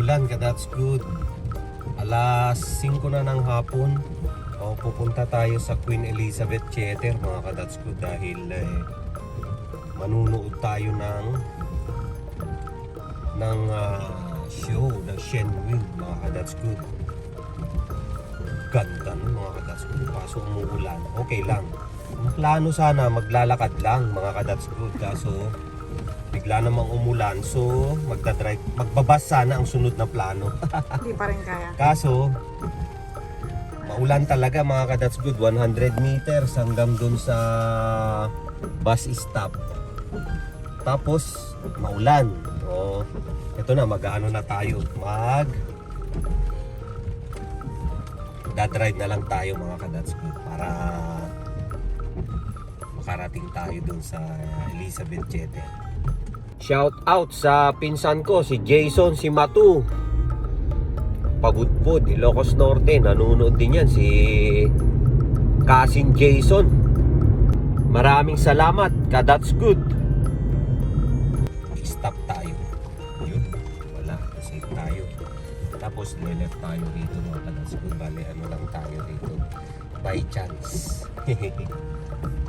Maulan ka, that's good. Alas 5 na ng hapon. Pupunta tayo sa Queen Elizabeth Theater mga ka-that's good dahil manunood tayo ng show ng Shenwin mga ka-that's good. Ganda nun mga ka-that's good. Kaso umuulan. Okay lang. Ang plano sana maglalakad lang mga ka-that's good. Kaso bigla namang umulan, so magbabas sana ang sunod na plano. Hindi pa rin kaya. Kaso maulan talaga mga ka-that's good. 100 meters hanggang dun sa bus stop. Tapos maulan. So ito na, mag-ano na tayo, dadrive na lang tayo mga ka-that's good para makarating tayo dun sa Elizabeth Theater. Shout out sa pinsan ko, si Jason, si Matu, Pabudpud, Ilocos Norte. Nanonood din yan, si Cousin Jason. Maraming salamat, ka-that's good. Stop tayo. Yun, wala, safe tayo. Tapos left tayo dito mga ka-that's good. Bale, ano lang tayo dito, by chance.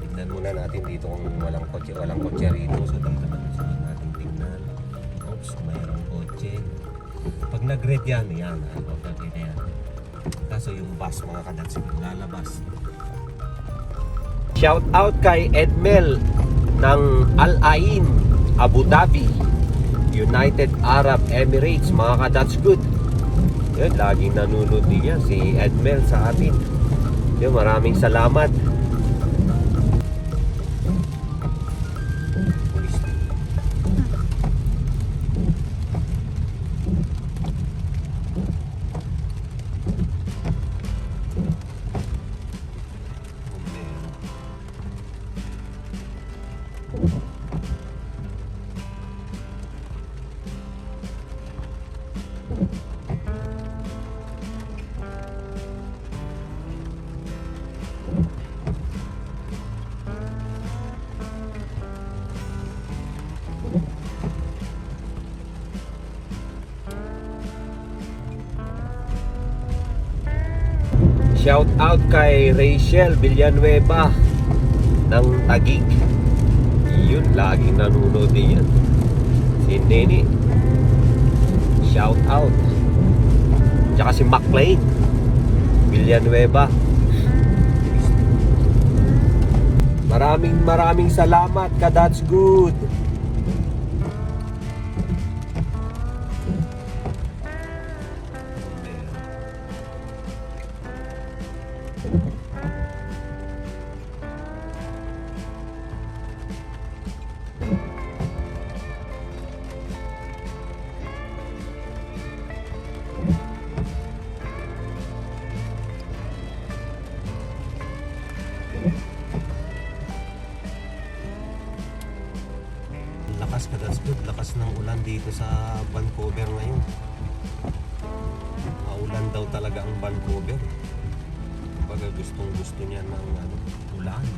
Tignan muna natin dito kung walang kotse rito. So dito natin natin tignan. Oops, mayroong kotse. Pag nag-red yan, okay na yan. Kaso yung bus mga ka-that's good lalabas. Shout out kay Edmel ng Al Ain, Abu Dhabi, United Arab Emirates mga ka-that's good. Yun, laging nanonood din yan si Edmel sa atin. Yun, maraming salamat. Shout out kay Rachel Villanueva ng Taguig. Yun, laging nanonood din yan. Si Nene, shout out. Tsaka si McLean Villanueva. Maraming salamat, ka-that's good. Lakas ka, that's good. Lakas ng ulan dito sa Vancouver ngayon. Maulan daw talaga ang Vancouver. Baga gustong gusto niya ng ulan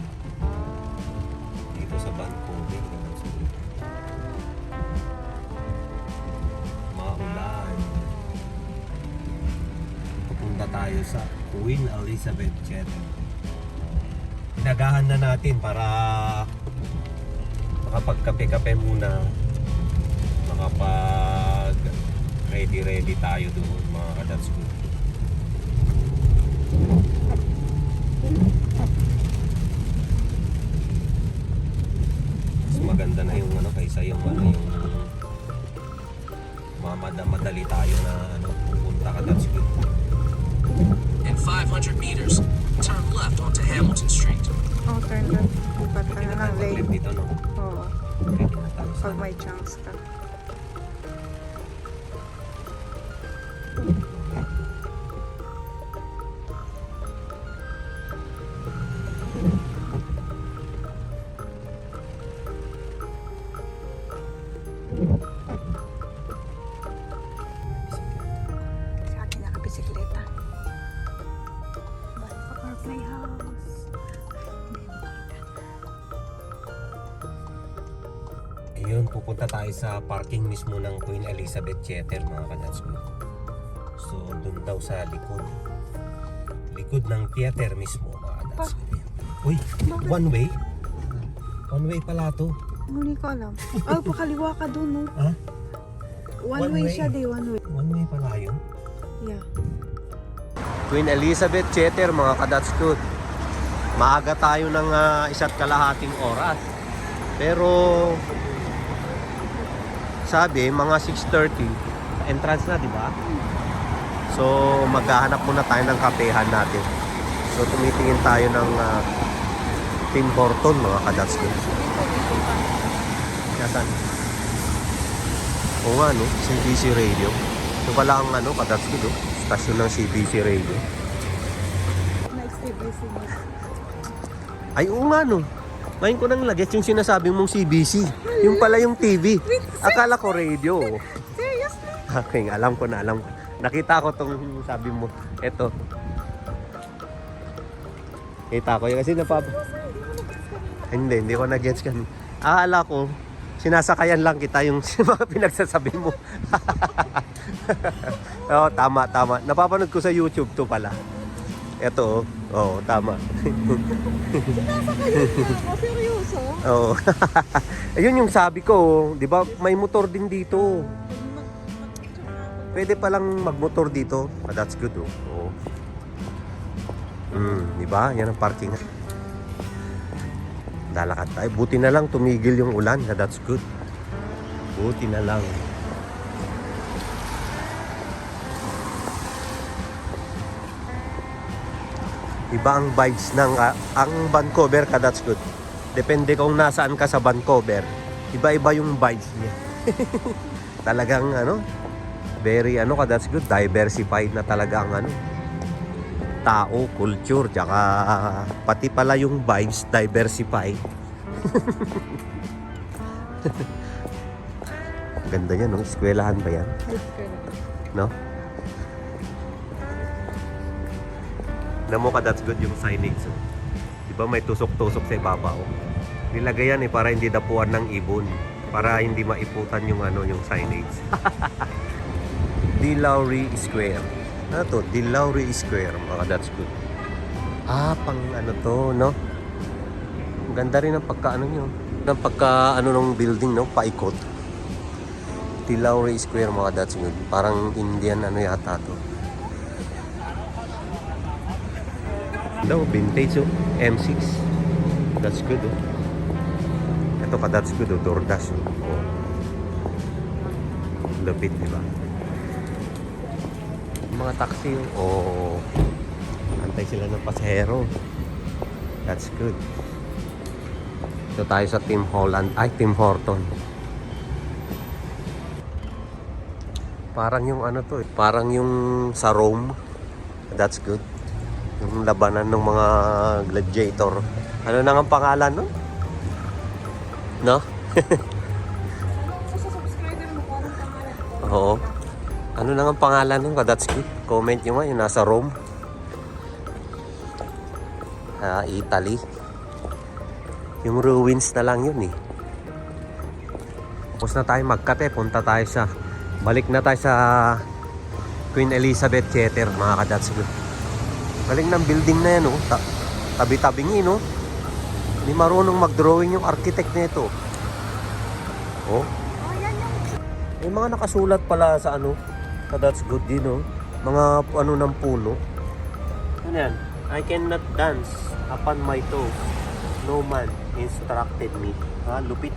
dito sa Vancouver. Maulan. Pupunta tayo sa Queen Elizabeth Theater. Inagahan na natin para makapagkape-kape muna, makapag ready tayo doon mga ka-that's good. Mas maganda na yung kaysa yung madali tayo na pupunta ka-that's good. In 500 meters, turn left onto Hamilton Street. Turn left. Ipat ka na ng lane. Dito, no? Oo. Ready na tayo sa Pag may chance ka. Sa akin nakabisikleta. Our playhouse. Ayun, pupunta punta tayo sa parking mismo ng Queen Elizabeth Theater mga kadats ko. So dun daw sa likod ng theater mismo mga kadats ko. Uy, one way? One way pala to. Hindi ko alam. Oh, pakaliwa ka dun, no? Ha? One One way way. siya, di. One way. One way pala yun. Yeah. Queen Elizabeth Theater mga kadats ko. Maaga tayo ng 1.5 oras. Pero sabi mga 6:30 entrance na, di ba? So maghahanap muna tayo ng kapehan natin. So tumitingin tayo ng Tim Horton mga kadats ko. Nasaan? Oo nga no, CBC Radio. Ito pala ang kadats ko do, stasyon ng CBC Radio. Na-establish mo. Ay oo nga no. Ngayon ko nang lagets yung sinasabing mong CBC. Yung pala yung TV. Akala ko radio. Seriously? Okay, alam ko na, alam ko. Nakita ko tong sabi mo. Eto. Kita ko yun kasi hindi ko na-gets kan. Akala ko, sinasakayan lang kita yung mga pinagsasabi mo. Oo, tama. Napapanood ko sa YouTube to pala. Eto, oo, tama. Seryoso? Oo. Ayun yung sabi ko, 'di ba? May motor din dito. Pwede palang magmotor dito. Ah, that's good oh. Oo. 'Di ba? Yan ang parking. Lalakad tayo. Buti na lang tumigil yung ulan. Ah, that's good. Buti na lang. Iba ang vibes ng ang Vancouver ka, that's good. Depende kung nasaan ka sa Vancouver. Iba-iba yung vibes niya. Talagang very ka, that's good. Diversified na talaga ang tao, culture, tsaka pati pala yung vibes diversified. Ganda niya, no? Eskwelahan ba yan? No? Alam mo ka, that's good yung signage. Diba may tusok-tusok sa ibabaw? Nilagay yan para hindi dapuan ng ibon. Para hindi maiputan yung yung signage. Dilawri Square. Ano to? Dilawri Square. Mga that's good. Pang to, no? Ang ganda rin ang pagka nyo. Ang pagka ng building, no? Paikot. Dilawri Square, mga that's good. Parang Indian yata to. Daw, vintage M6. That's good Ito ka, that's good DoorDash Lapit, diba? Mga taxi antay sila ng pasahero. That's good. Ito tayo sa Tim Horton. Parang yung to parang yung sa Rome. That's good. Yung labanan ng mga gladiator. Ano na ang pangalan nun? No? Oo. Ano na ang pangalan nun? That's good. Comment nyo nga yung nasa Rome. Italy. Yung ruins na lang yun Tapos na tayo magkate. Punta tayo balik na tayo sa Queen Elizabeth Theater mga ka-that's good. Galing ng building na yan, tabi-tabing Hindi marunong mag-drawing yung architect nito. May mga nakasulat pala sa that's good din, Mga ng puno. Ano yan? I cannot dance upon my toes. No man instructed me. Lupit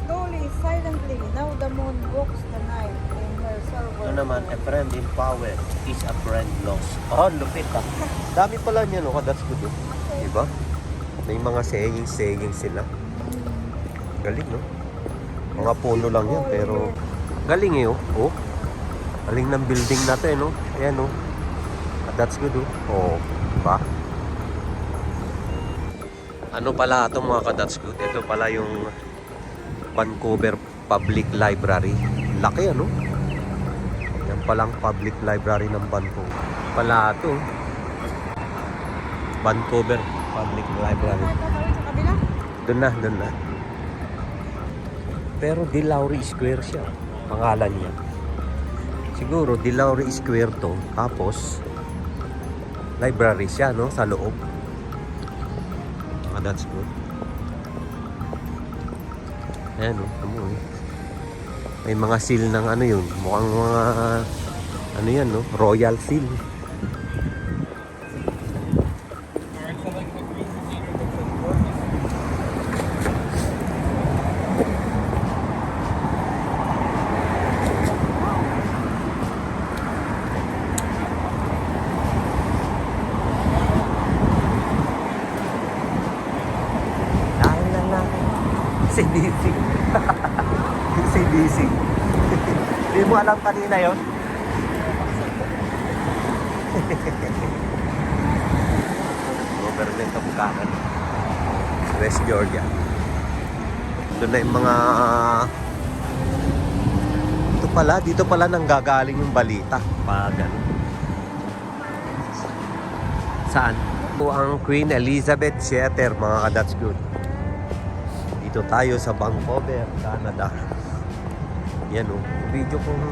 Slowly, silently, now the moon walks the night in her silver. Ito naman, a friend in power is a friend lost. Lupit Dami pala niya, that's good Diba? May mga saying sila. Galing, Mga puno lang yan, pero galing galing ng building natin, Ayan, that's good, diba? Ano pala ito mga ka-that's good? Ito pala yung Vancouver Public Library. Laki, Yan palang public library ng Vancouver. Pala ito. Vancouver Public Library. Sa kabila? Doon na. Pero De Lauri Square siya. Pangalan niya. Siguro De Lauri Square to. Tapos library siya, no? Sa loob. That's good. Ayan, no? May mga seal ng ano yun. Mukhang mga ano yan, no? Royal seal. Si Dising. Si Dising. Hindi mo alam kanina yon. Government of Canada. West Georgia. Doon na yung mga... dito pala nanggagaling yung balita. Ganun. Saan? Ito ang Queen Elizabeth Theater, mga ka-That's Good. Dito tayo sa Vancouver, Canada. Yan o. Video kong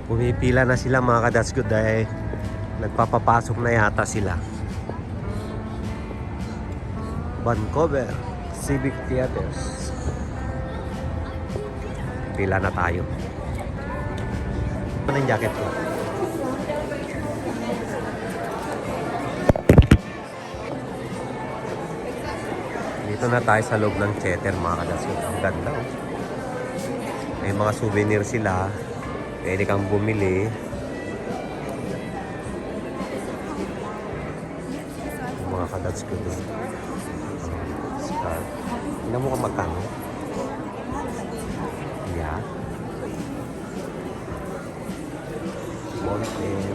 pumipila na sila, mga ka-That's Good, dahil nagpapapasok na yata sila. Vancouver Civic Theaters. Pila na tayo. Ano yung jacket ko? Dito na tayo sa loob ng theater, mga kadasod. Ang ganda, oh. May mga souvenir sila. Pwede kang bumili. Mga kadasod. Scarf. Tingnan mo kung magkano. Yeah. Small pen.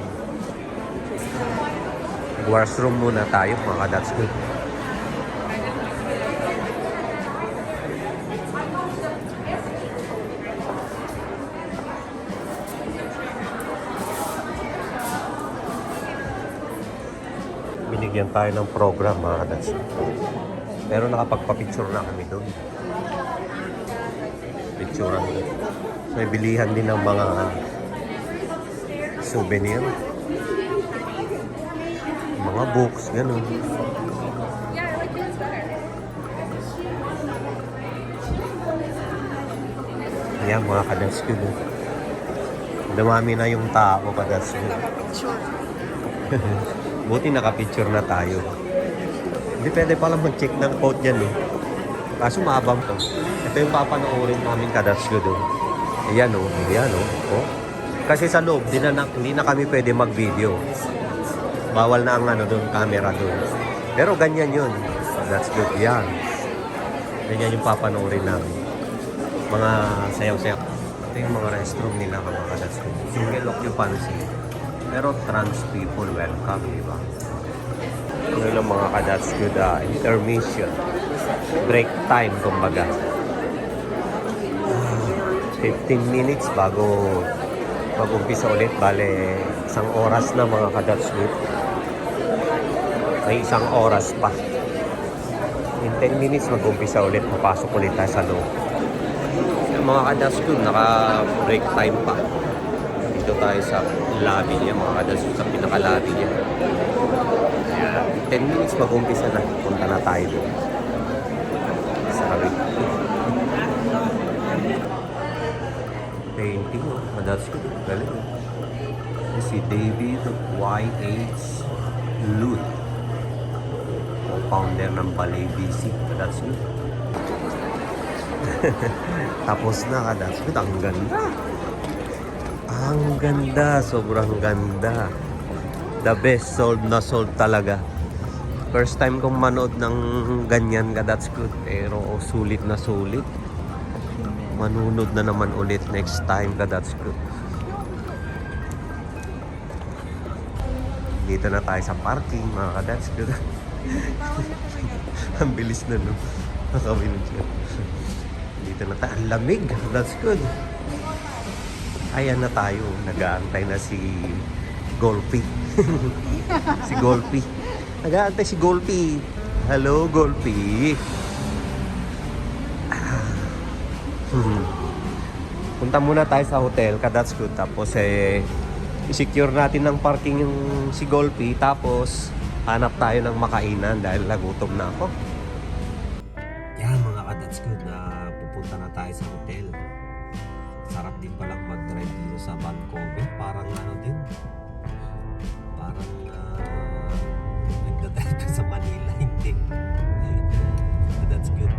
Washroom muna tayo, mga kadasod. Binigyan tayo ng program, mga kadas. Pero nakapagpa-picture na kami doon. Picturean doon. May bilihan din ng mga souvenir. Mga books, gano'n. Ayan, mga kadas ko doon. Dumami na yung tao, kadas ko. Buti nakapicture na tayo. Hindi pwede palang mag-check ng code yan eh. Kaso maabang to. Ito yung papanoorin namin kadas ko doon. Ayan o. Ayan o. Oh. Kasi sa loob, hindi na kami pwede mag-video. Bawal na ang ano doon, camera doon. Pero ganyan yun. That's good. Yan. Ganyan yung papanoorin namin. Mga sayaw-sayaw. Ito yung mga restroom nila, mga kadas ko. Single occupancy. Pero trans people welcome, di ba? Ano lang mga kadats good, intermission. Break time, kumbaga. 15 minutes bago mag-umpisa ulit. Bale, 1 oras na, mga kadats good. May 1 oras pa. In 10 minutes mag-umpisa ulit. Papasok ulit tayo sa loob. Yung mga kadats good, naka-break time pa. Dito tayo sa lobby niya, mga kadas, sa pinaka-lobby niya. 10 minutes mag-umpisa na. Punta na tayo doon. Sa kabit. Painting, oh. Kadas ko. Galing. Si David Y.H. Luth. Co-founder ng Ballet BC. Kadas ko. Tapos na, kadas ko. Ang ganda. Ang ganda, sobrang ganda. The best, sold na sold talaga. First time kong manood ng ganyan ka, that's good. Pero sulit na sulit. Manunod na naman ulit next time ka, that's good. Dito na tayo sa parking, mga ka, that's good. Ang bilis na, no? Nakawin siya. Dito na tayo. Ang lamig, that's good. Ayan na tayo. Nag-aantay na si Golpy. Si Golpy. Nag-aantay si Golpy. Hello, Golpy. Punta muna tayo sa hotel, that's good. Tapos i-secure natin ng parking yung si Golfy. Tapos hanap tayo ng makainan dahil nagutom na ako. Yan mga that's good na pupunta na tayo sa hotel. Sarap din palang mag-drive dito sa Vancouver. Parang ano din. Parang nagdadrive ka sa Manila. Hindi. That's good.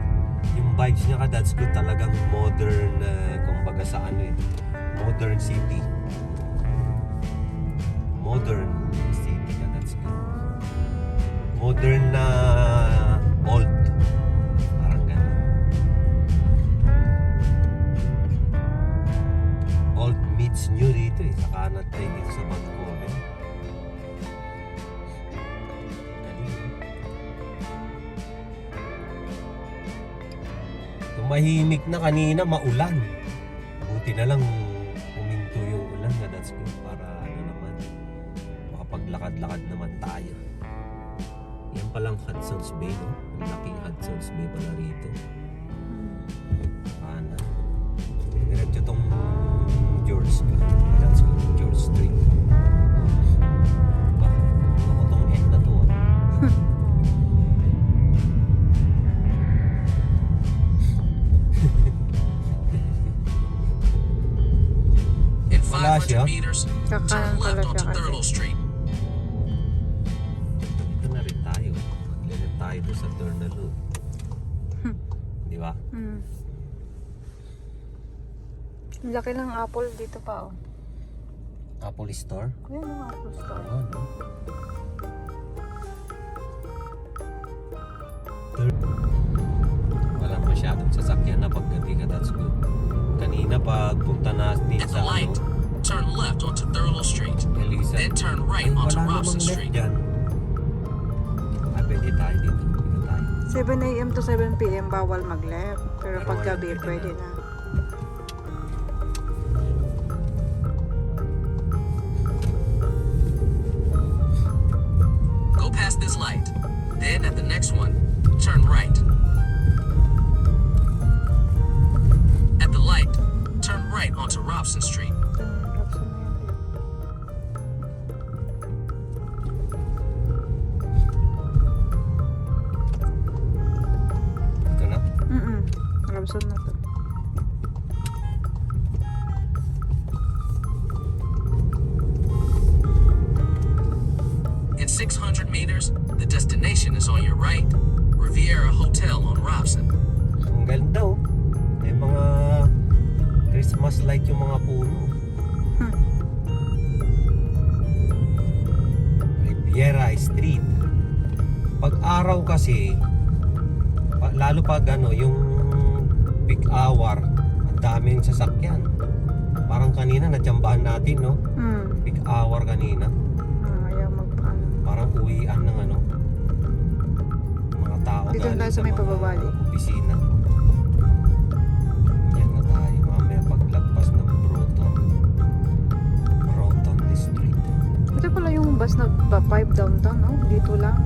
Yung bikes niya that's good. Talagang modern, kumbaga sa ano modern city. Modern city that's good. Modern na old. Parang gano'n. Old meets new dito sa kanan tayo dito sa Vancouver. Tumahimik na kanina, maulan. Buti na lang huminto yung ulan that's good para ano naman, makapaglakad-lakad naman tayo. Yan palang Hudson's Bay, no? Ang laking Hudson's Bay pala rito. Kanan. Diretso tong George ka. That's good. George Street. Ba, ako tong end na to In Wala siya. 500 meters, turn Kakanan pala left siya onto kasi. Thurlow Street. Dito na rin tayo. Maglilit tayo doon sa Turnalo. Di ba? Ang laki ng apple dito pa, oh. Apple Store. Ayan ang apple store. Oo, no? Walang masyadong sasakyan na paggabi ka, that's good. Kanina pagpunta na dito At the sa light, turn left onto Thurlow Street. Elisa. Then turn right Ay, onto wala Robson namang left Street. dyan. Pwede tayo dito. Dito tayo. 7 a.m. to 7 p.m. bawal mag-left. Pero Pero pag wala, gabi, pwede pwede na. na. Go past this light. Then at the next one, turn right. At the light, turn right onto Robson Street. Robson na yan. Ito na. Robson na to. In 600 meters, the destination is on your right. Riviera Hotel on Robson. Ang ganda oh. May mga Christmas light yung mga puno. Riviera Street. Pag araw kasi, lalo pag ano, yung peak hour, ang daming sasakyan. Parang kanina natsambahan natin, no? Peak hour kanina. Ayaw mag-ano. Parang uwian ng ano, mga tao Dito galing tayo sa may mga pababali. opisina. Yan na tayo mamaya paglagpas ng Broughton Street. Ito pala yung bus nag-pipe downtown, no? Dito lang.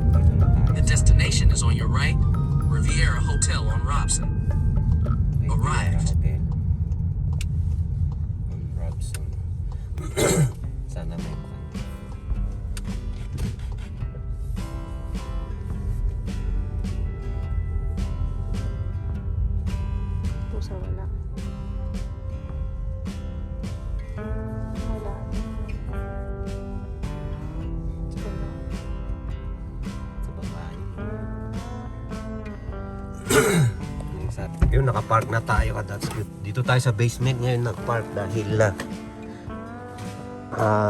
Dito na tayo. The destination is on your right. Riviera Hotel on Robson. Arrived. Hotel. On Robson. Sana may Pusa wala. Wala. Ito na. sa babae. Yun, nakapark na tayo. That's good. Dito tayo sa basement ngayon nakapark dahil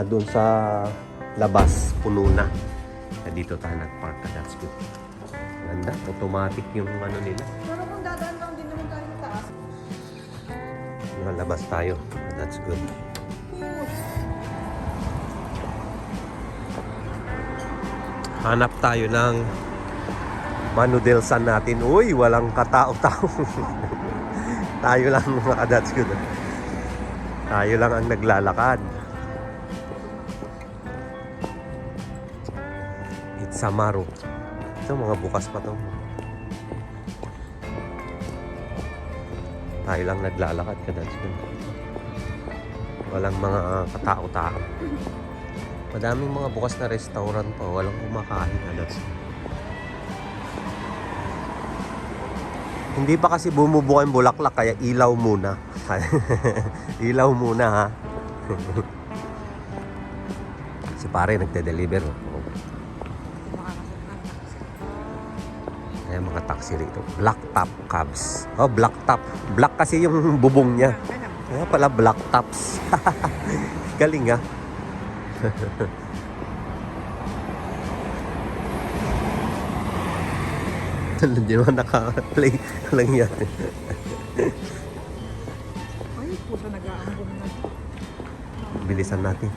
doon sa labas puno na. Dito tayo nagpark. That's good. Ganda. Automatic yung ano nila. Pero kung dadaan lang din naman tayo sa taas. Labas tayo. That's good. Hanap tayo ng Manudelsan natin. Uy, walang katao-tao. Tayo lang mga that's good. Tayo lang ang naglalakad. It's Samaro. Ito, mga bukas pa to. Tayo lang naglalakad ka that's good. Walang mga katao-tao. Madaming mga bukas na restaurant pa. Walang kumakain ka that's good. Hindi pa kasi bumubuo ang bulaklak kaya ilaw muna. Ilaw muna ha. Si pare nagde-deliver. Ayan mga taxi rito. Black top cabs. Oh, black top. Black kasi yung bubong niya. Kaya pala black tops. Galing ha. Hindi naman naka-play lang yan. Ay, puso nag-aambong na. Bilisan natin.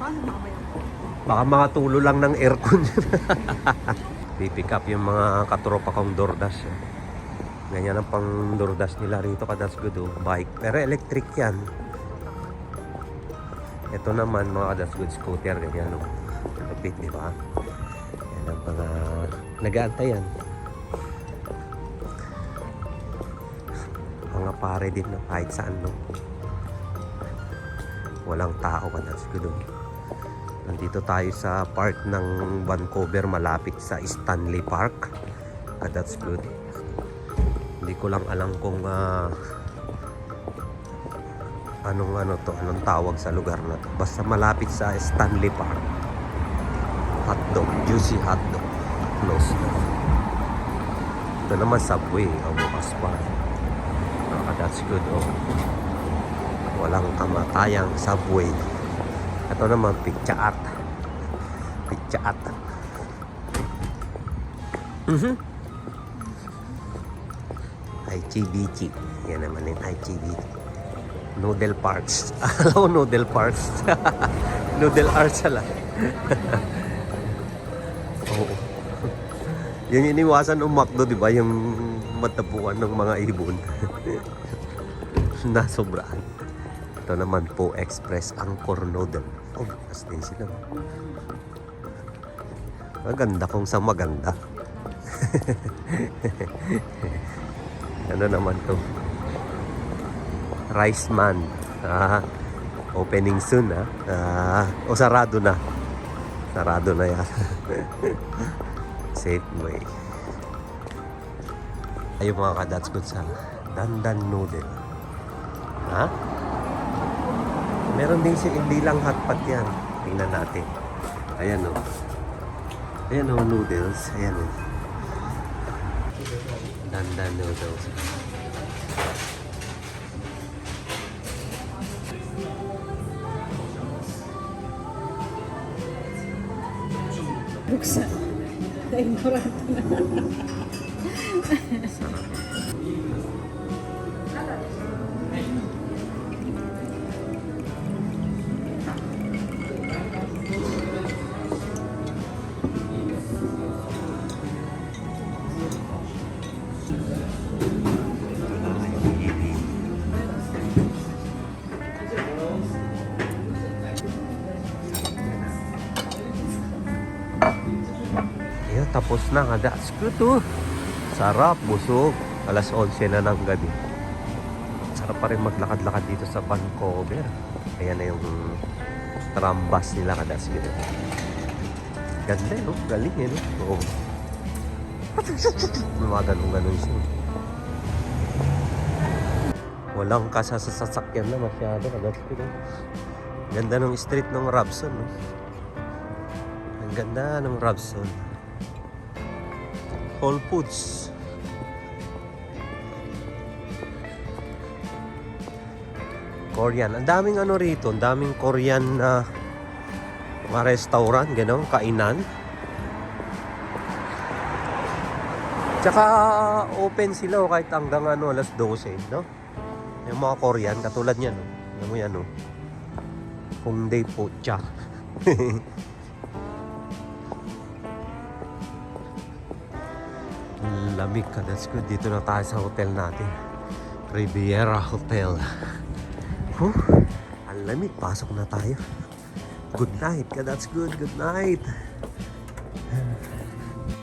Paano mamaya po? Baka makatulo lang ng aircon. Pipick up yung mga katropa kong DoorDash. Ganyan ang pang DoorDash nila rito ka that's good. Bike. Pero electric yan. Ito naman mga that's good scooter. Ganyan. Lapit, di ba? Yan ang mga nag-aantay yan. Mga pare din no, kahit saan no. Walang tao ka that's good. Nandito tayo sa park ng Vancouver malapit sa Stanley Park. That's good. Hindi ko lang alam kung anong tawag sa lugar na to. Basta malapit sa Stanley Park. Hotdog, juicy hotdog. Close na. Ito naman subway, bukas pa. That's good walang kamatayang subway. Ito naman Pizza Hut. IGBT. Yan naman yung IGBT. Noodle Parks. Alam ko Noodle Parks. Noodle Arts ala. Oo. Yan yung iniwasan ng McDo, di ba? Yung matapuan ng mga ibon. Nasobraan. Ito naman po Express Angkor Noodle. Oh, bukas din sila. Maganda kung sa maganda. Ano naman to? Rice Man. Opening soon o sarado na. Sarado na yan. Safeway. Ayun mga ka-that's good sa Dandan Noodle. Ha? Meron din hindi lang hotpot yan. Tingnan natin. Ayan o. Ayan o, noodles. Ayan o. Dandan Noodles. Buksan. Ignorante na. Tapos na nga. That's good Sarap, busog. Alas 11 na ng gabi. Sarap pa rin maglakad-lakad dito sa Vancouver. Ayan na yung trambas nila ka. That's good. Ganda no? Galing no? Oo. Mga ganun siya. Walang kasasasakyan na masyado ka. That's good. Ganda ng street ng Robson no? Ang ganda ng Robson. Whole Foods. Korean. Ang daming ano rito. Ang daming Korean na mga restaurant. Gano'n. Kainan. Tsaka open sila kahit hanggang alas 12. No? Yung mga Korean. Katulad niyan. No? Alam mo yan. No? Hongdae Pocha. Lamig ka, that's good. Dito na tayo sa hotel natin. Riviera Hotel. Ang lamig, pasok na tayo. Good night ka, that's good. Good night.